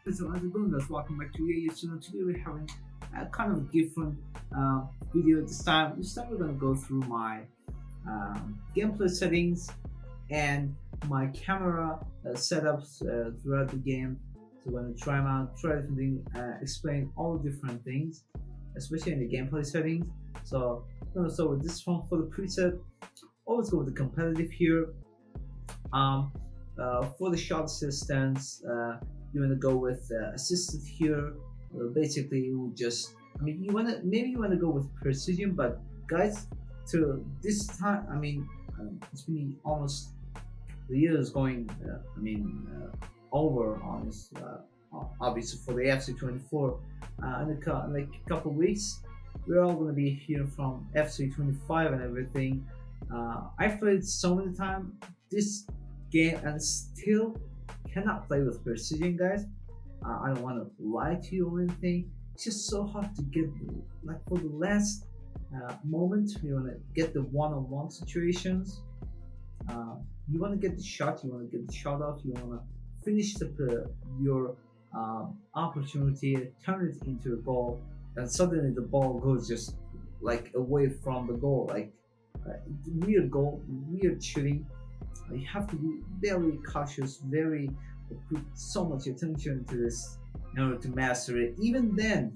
So how's it going, guys? Welcome back to EAFC. Today we're having a kind of different video this time. This time we're gonna go through my gameplay settings and my camera setups throughout the game. So we're gonna try them out, try different things, explain all the different things, especially in the gameplay settings. So I'm gonna start with this one for the preset. Always go with the competitive here. Um, for the shot assistance, you want to go with assisted here. Basically, you just, you want to maybe you want to go with precision, but guys, to this time, it's been almost the year is going, over on this. Obviously, for the EAFC 24, in like a couple weeks, we're all gonna be hearing from FC 25 and everything. I've played so many times this game and still cannot play with precision, guys. I don't want to lie to you or anything. It's just so hard to get, like, for the last moment, you want to get the one-on-one situations. You want to get the shot, you want to get the shot off, you want to finish your opportunity, turn it into a goal, and suddenly the ball goes just like away from the goal, like weird goal, weird shooting. You have to be very cautious, very put so much attention to this in order to master it. Even then,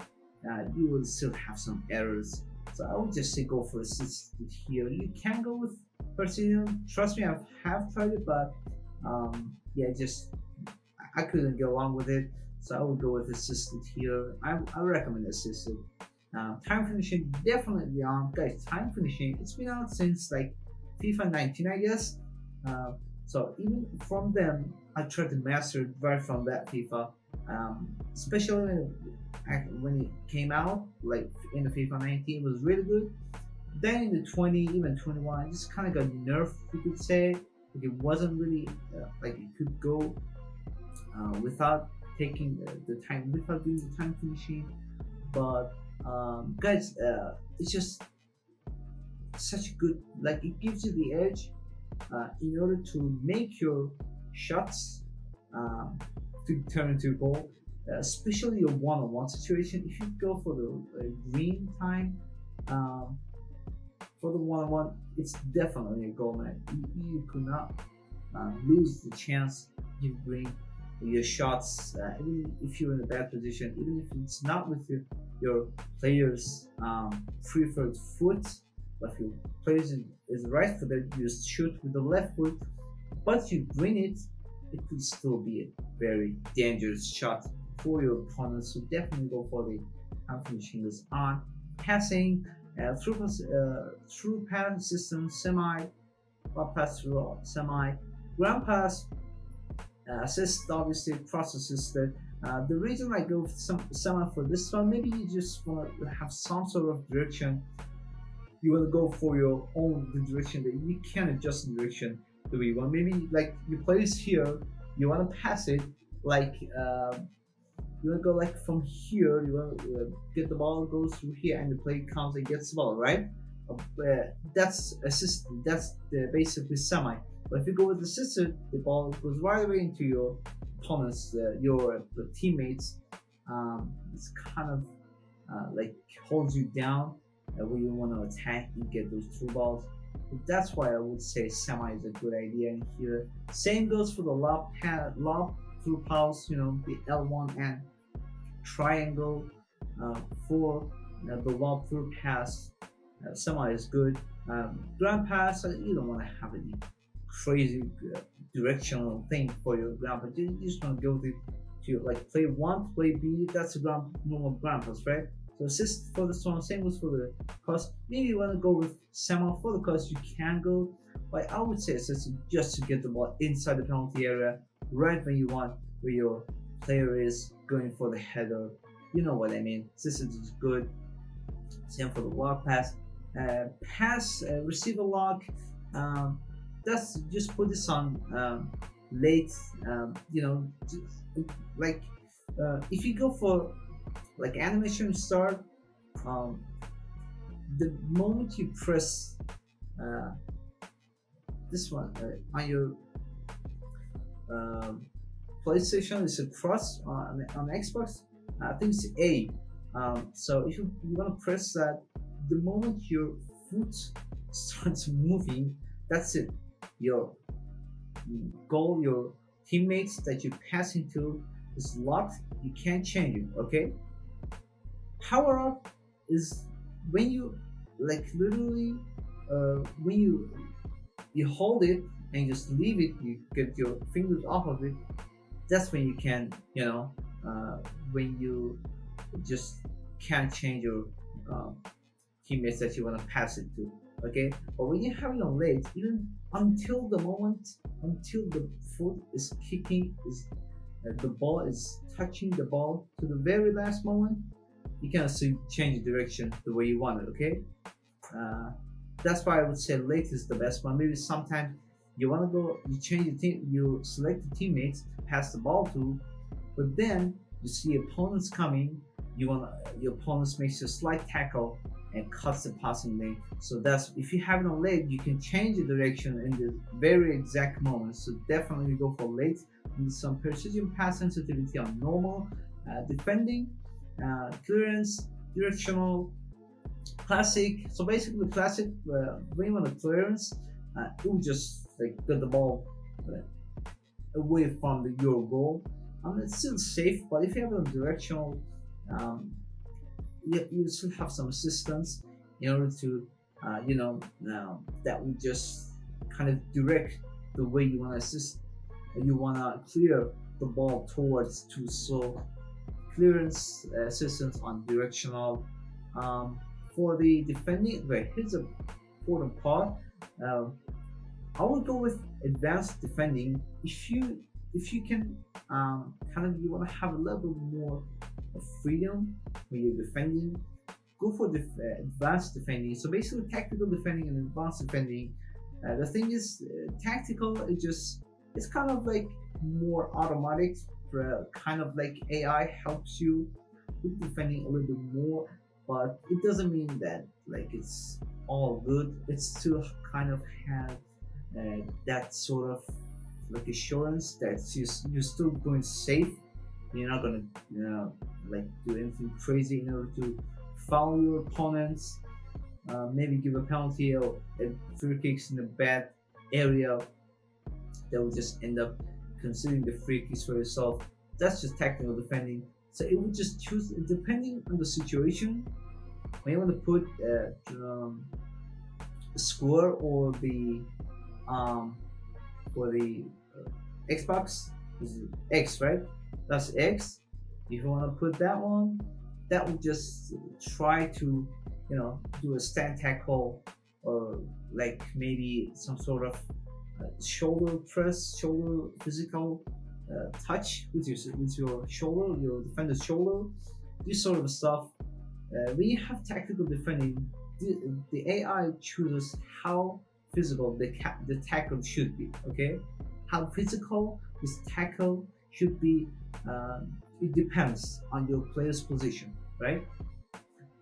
you will still have some errors. So I would just say go for assisted here. You can go with precision. Trust me, I have tried it, but yeah, just I couldn't get along with it. So I would go with assisted here. I recommend assisted. Time finishing definitely on, guys. Time finishing. It's been out since like FIFA 19, I guess. So even from them, I tried to master it right from that FIFA. Especially when it came out, like in the FIFA 19, it was really good. Then in the 20, even 21, it just kind of got nerfed, you could say. Like it wasn't really like it could go without taking the time, without doing the time finishing. But guys, it's just such good. Like it gives you the edge in order to make your shots to turn into a goal, especially your one-on-one situation. If you go for the green time for the one-on-one, it's definitely a goal, man. You could not lose the chance you bring your shots, even if you're in a bad position, even if it's not with your player's preferred foot. But if your player is right footed, you just shoot with the left foot, but you bring it, it could still be a very dangerous shot for your opponent. So definitely go for the finishing this on. Passing, through pass system, semi, up pass through semi, ground pass, assist, obviously cross assisted. The reason I go with semi for this one, maybe you just want to have some sort of direction. You want to go for your own direction that you can adjust the direction the way you want. Maybe like you place here, you want to pass it like you want to go like from here. You want to get the ball, goes through here, and the player comes and gets the ball, right? That's assisted. That's basically semi. But if you go with assisted, the ball goes right away into your opponents, your teammates. It's kind of like holds you down when you want to attack and get those through balls. But that's why I would say semi is a good idea in here. Same goes for the lob through pass, the L1 and triangle for the lob through pass. Semi is good. Ground pass, you don't want to have any crazy directional thing for your ground pass. You just want to go to like play one, play B. That's a normal ground pass, right? So assist for this one, same goes for the cross. Maybe you want to go with semi for the cross, you can go, but I would say assist just to get the ball inside the penalty area, right when you want, where your player is going for the header. You know what I mean. Assist is good. Same for the lock pass. Receiver lock. That's just put this on late. Like if you go for like animation start, the moment you press this one on your PlayStation is a cross on Xbox. I think it's A. So if you want to press that, the moment your foot starts moving, that's it. Your goal, your teammates that you pass into is locked. You can't change it. Okay. Power up is when you like literally when you hold it and just leave it. You get your fingers off of it. That's when you can, when you just can't change your um, teammates that you want to pass it to. Okay, but when you have it on legs, even until the moment, until the foot is kicking, is the ball is touching the ball to the very last moment, you can also change the direction the way you want it. Okay, uh, that's why I would say late is the best one. Maybe sometimes you want to go, you change the team, you select the teammates to pass the ball to, but then you see opponents coming. Your opponents makes a slight tackle and cuts the passing lane. So that's if you have it on late, you can change the direction in the very exact moment. So definitely go for late. With some precision pass sensitivity on normal, defending, clearance, directional, classic. So basically, classic when you want to clearance, it will just like get the ball away from your goal. It's still safe, but if you have a directional, um, you still have some assistance in order to, that will just kind of direct the way you want to assist. You want to clear the ball towards to so clearance assistance on directional. For the defending, right, here's a important part. Um, I would go with advanced defending. If you can kind of you want to have a little bit more of freedom when you're defending, go for the advanced defending. So basically, tactical defending and advanced defending. The thing is, tactical. It's kind of like more automatic. Kind of like AI helps you with defending a little bit more, but it doesn't mean that like it's all good. It still kind of have that sort of like assurance that you're still going safe. You're not gonna like do anything crazy in order to foul your opponents. Maybe give a penalty or free kicks in a bad area that will just end up considering the free kicks for yourself. That's just tactical defending. So it would just choose depending on the situation. When you want to put score or um, the Xbox is X, right? That's X. If you want to put that one, that would just try to, do a stand tackle or like maybe some sort of shoulder press, shoulder physical touch with your shoulder, your defender's shoulder, this sort of stuff. When you have tactical defending, the AI chooses how physical the tackle should be. Okay, how physical this tackle should be. It depends on your player's position, right?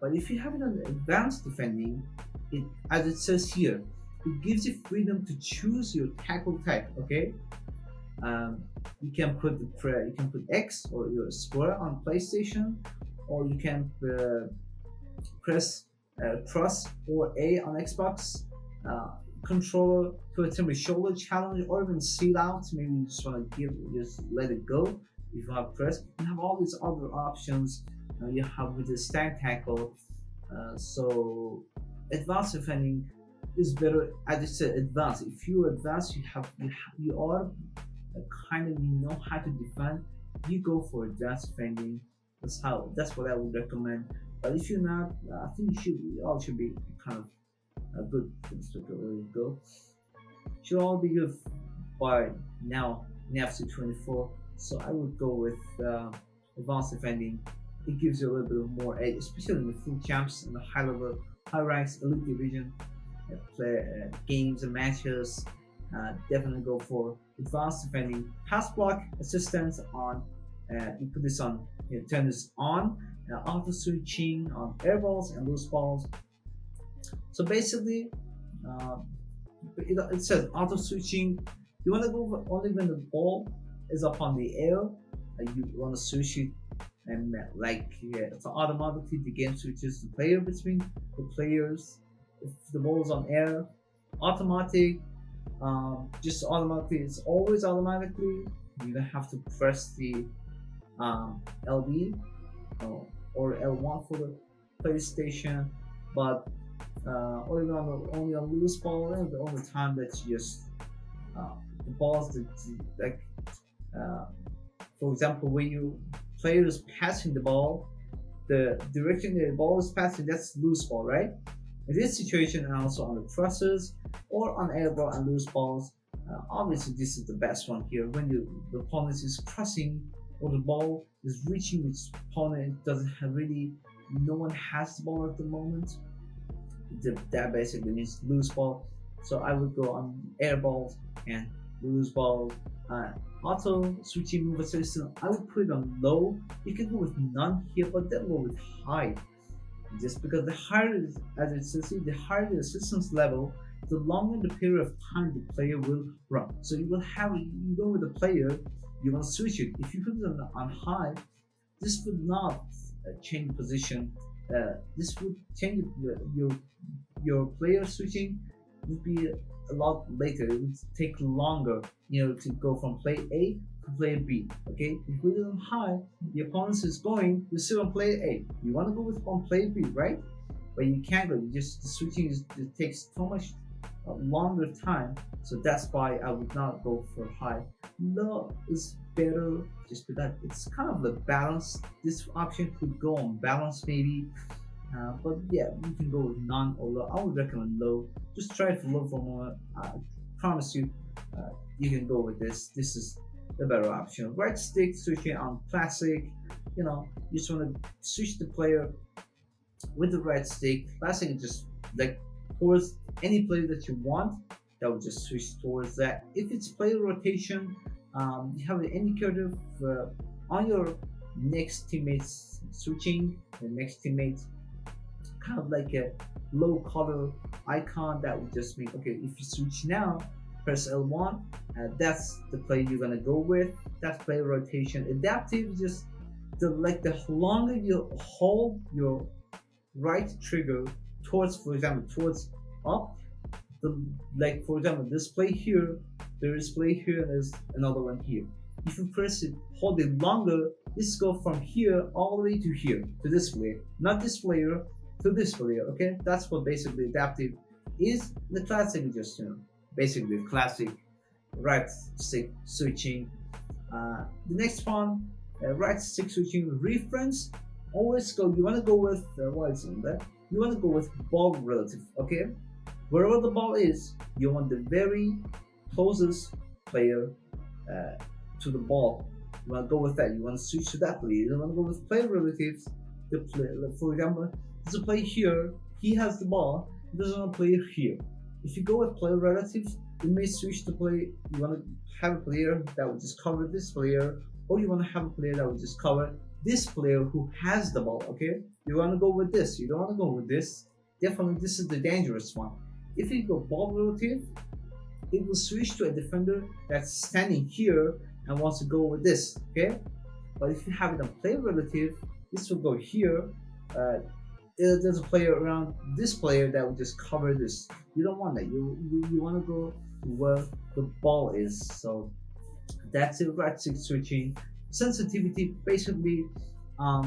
But if you have it on advanced defending, it as it says here, it gives you freedom to choose your tackle type. Okay, you can put X or your square on PlayStation, or you can press cross or A on Xbox. Controller to attempt a shoulder challenge or even seal out. Maybe you just want to just let it go. If you have press, you have all these other options. You have with the stand tackle. So advanced defending is better. As I said, advanced. If you are advanced, you are kind of you know how to defend. You go for advanced defending. That's what I would recommend. But if you're not, I think you all should be kind of a good place to go. Should all be good by now in EAFC 24. So I would go with advanced defending. It gives you a little bit more edge, especially in the full champs and the high level, high ranks, elite division play games and matches. Definitely go for advanced defending. Pass block assistance on. You put this on. Turn this on. Auto switching on air balls and loose balls. So basically, it says auto switching. You want to go for only when the ball is up on the air, you want to switch it, and so automatically the game switches the player between the players. If the ball is on air, automatic, just automatically, it's always automatically. You don't have to press the LB or L1 for the PlayStation, but only on loose ball, and the only time that you just the balls that like for example, when you player is passing the ball, the direction the ball is passing, that's loose ball, right? In this situation, and also on the crosses or on air ball and loose balls, obviously this is the best one here. When the opponent is crossing or the ball is reaching its opponent, it doesn't have really, no one has the ball at the moment. That basically means loose ball. So I would go on air balls and loose balls. Auto switching move assistant, I would put it on low. You can go with none here, but then go with high. Just because the higher, as it says here, the higher the assistance level, the longer the period of time the player will run. So you will have, you go with the player, you want to switch it. If you put it on high, this would not change position. This would change your player switching would be a lot later. It would take longer, to go from play A to play B. Okay, if you put it on high, the opponent is going, you're still on play A. You want to go with on play B, right? But you can't go. You just, the switching it takes so much longer time. So that's why I would not go for high. Low is better just because it's kind of the balance. This option could go on balance maybe. But yeah, you can go with none or low. I would recommend low. Just try for low for a moment. I promise you, you can go with this. This is the better option. Right stick switching on classic. You just want to switch the player with the right stick. Classic is just like towards any player that you want. That would just switch towards that. If it's player rotation, you have an indicator on your next teammates switching. The next teammate, kind of like a low color icon that would just mean, okay, if you switch now, press L1, that's the play you're gonna go with. That's player rotation. Adaptive, just the longer you hold your right trigger towards, for example, towards up, for example, this play here, there is play here, and there's another one here. If you press it, hold it longer, this go from here all the way to here, to this player, not this player, to this player. Okay, that's what basically adaptive is. The classic is just basically classic right stick switching. The next one, right stick switching reference. Always go. You want to go with what is in there? You want to go with ball relative. Okay, wherever the ball is, you want the very closest player to the ball. You want to go with that. You want to switch to that player. You don't want to go with player relatives. For example, there's a player here. He has the ball. He doesn't want to play here. If you go with player relatives, you may switch to play. You want to have a player that will just cover this player, or you want to have a player that will just cover this player who has the ball. Okay, you want to go with this. You don't want to go with this. Definitely, this is the dangerous one. If you go ball relative, it will switch to a defender that's standing here and wants to go with this. Okay, but if you have it on player relative, this will go here. There's a player around this player that will just cover this. You don't want that. You want to go where the ball is. So that's it. Right stick switching sensitivity, basically, the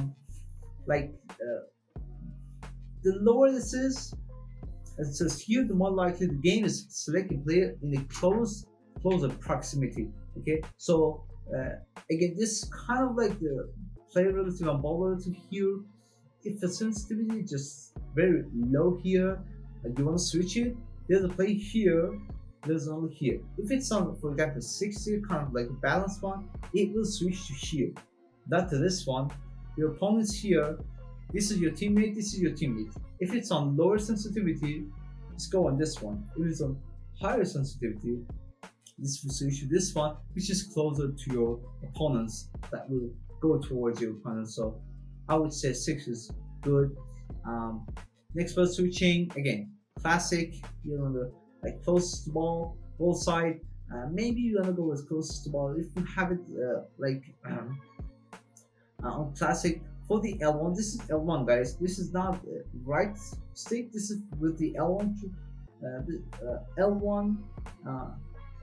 lower this is, it says here, the more likely the game is selecting player in a closer proximity. Okay, so again, this kind of like the player relative and ball relative here. If the sensitivity is just very low here, and you want to switch it, there's a play here, there's only here. If it's on, for example, 60, kind of like a balanced one, it will switch to here, not to this one. Your opponent's here, this is your teammate, this is your teammate. If it's on lower sensitivity, let's go on this one. If it's on higher sensitivity, this will switch to this one, which is closer to your opponents, that will go towards your opponent. So I would say 6 is good. Next ball switching, again, classic. You want to close the ball, ball side, Maybe you wanna go with closest to ball. If you have it on classic for the L1, this is L1, guys. This is not right stick. This is with the L1, L1 uh,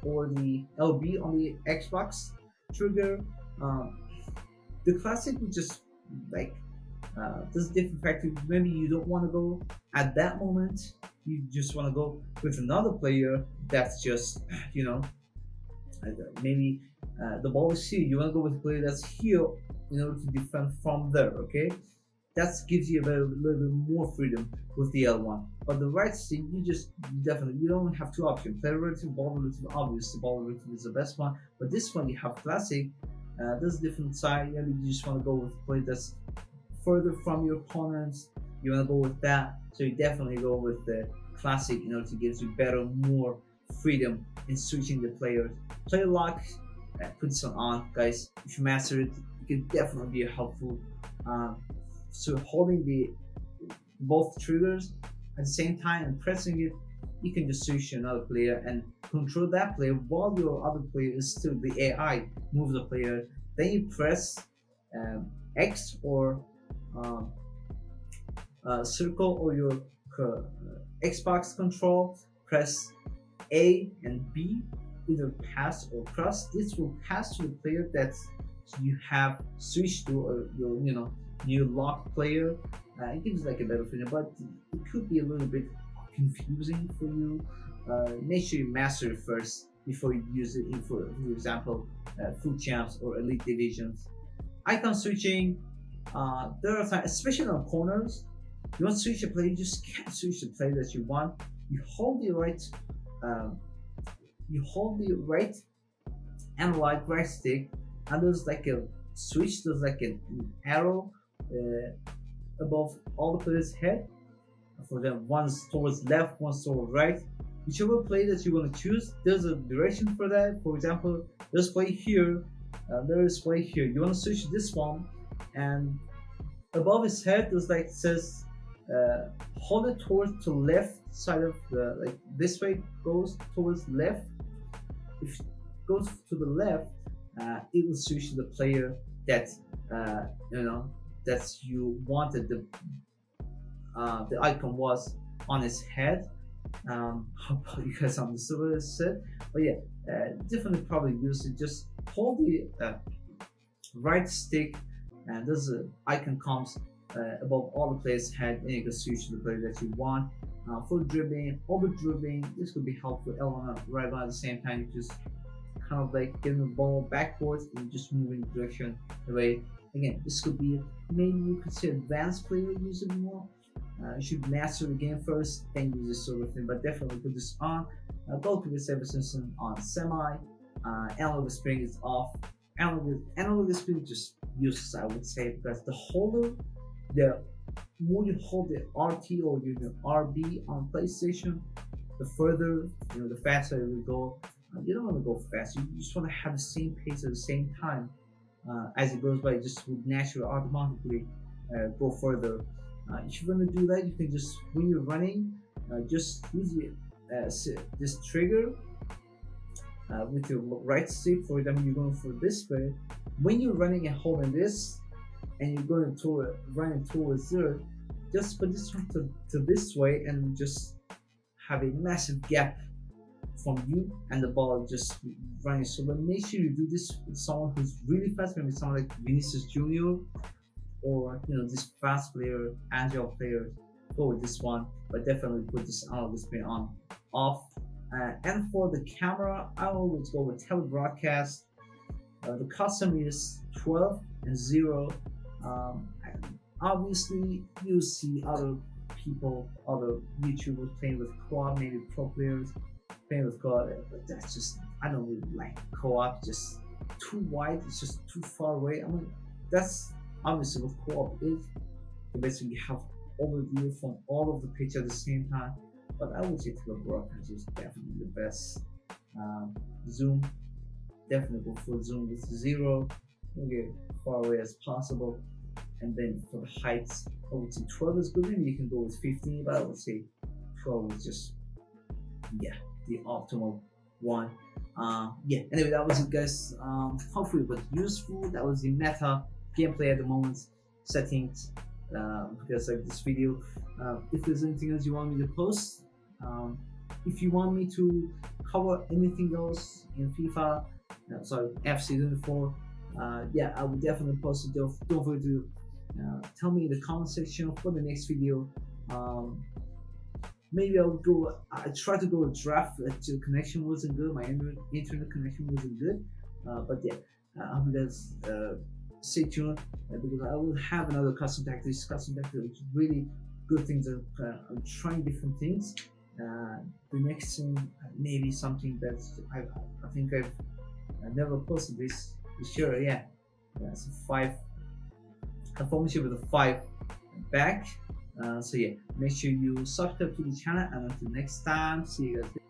or the LB on the Xbox trigger. Um, the classic would just like there's different factors. Maybe you don't want to go at that moment. You just want to go with another player that's just you know maybe the ball is here. You want to go with a player that's here in order to defend from there. Okay, that gives you little bit more freedom with the L1. But the right stick, you don't have two options. Player relative, ball relative. Obviously, ball relative is the best one. But this one you have classic. There's a different side. Maybe you just want to go with a play that's further from your opponents. You want to go with that. So you definitely go with the classic in order to give you better, more freedom in switching the players. Player lock, put this on, guys. If you master it, it can definitely be helpful. So holding the both triggers at the same time and pressing it, you can just switch to another player and control that player while your other player is still the AI move the player. Then you press X or circle or your Xbox control. Press A and B, either pass or cross. This will pass to the player that you have switched to, or your new lock player. It gives like a better feeling, but it could be a little bit confusing for you. Make sure you master it first before you use it in, for example, food champs or elite divisions. Icon switching, there are times, especially on corners, you want to switch a play, you just can't switch the play that you want. You hold the right, analog right stick, and there's like a switch. There's like an arrow above all the players' head. For them, one's towards left, one's towards right. Whichever play that you want to choose, there's a direction for that. For example, there's play here, there's play here. You want to switch this one, and above his head, there's like it says, hold it towards the left side of the like this way goes towards left. If it goes to the left, it will switch to the player that that you wanted the icon was on his head. Hope you guys understood what I said. But yeah, definitely probably use it. Just hold the right stick, and this icon comes above all the players' head, and you can switch to the player that you want. For dribbling, over dribbling, this could be helpful. Element right at the same time, you just kind of like getting the ball backwards and just moving the direction away. Again, this could be maybe you could say advanced player use it more. You should master the game first, then use this sort of thing. But definitely put this on. Goalkeeper saver system on semi. Analog spring is off. Analog spring just useless, I would say, because the more you hold the RT or your RB on PlayStation, the further, the faster it will go. You don't want to go fast. You just want to have the same pace at the same time. As it goes by, it just would naturally automatically go further. If you want to do that, you can just, when you're running, just use this trigger with your right stick. For example, you're going for this way. When you're running and holding this, and you're going running towards there, just put this one to this way, and just have a massive gap from you and the ball just running. So but make sure you do this with someone who's really fast, maybe someone like Vinicius Junior, or this fast player, agile player. Go with this one, but definitely put this analog display on off. And for the camera, I always go with telebroadcast. The custom is 12 and 0. And obviously, you see other people, other YouTubers playing with co-op, maybe pro players playing with co-op, but that's just, I don't really like co-op. Just too wide, it's just too far away. I mean, that's obviously what co-op is. You basically have overview from all of the pitch at the same time. But I would say telebroadcast is definitely the best. Zoom, definitely go for zoom with 0. Get far away as possible. And then for the heights, I would say 12 is good. Maybe you can go with 15, but I would say 12 is just, the optimal one. Yeah, anyway, that was it, guys. Hopefully it was useful. That was the meta gameplay at the moment settings. Because like this video, if there's anything else you want me to post, if you want me to cover anything else in FIFA, sorry, FC 24, yeah, I will definitely post it. Don't forget to tell me in the comment section for the next video. Maybe I try to go a draft. The connection wasn't good. My internet connection wasn't good. But yeah, I hope you guys stay tuned because I will have another custom tactics. Custom tactics is really good things. I'm trying different things. The next thing maybe something that I think I've never posted this year. Yeah, it's a 5. A formation with a 5 back. So yeah, make sure you subscribe to the channel, and until next time, see you guys.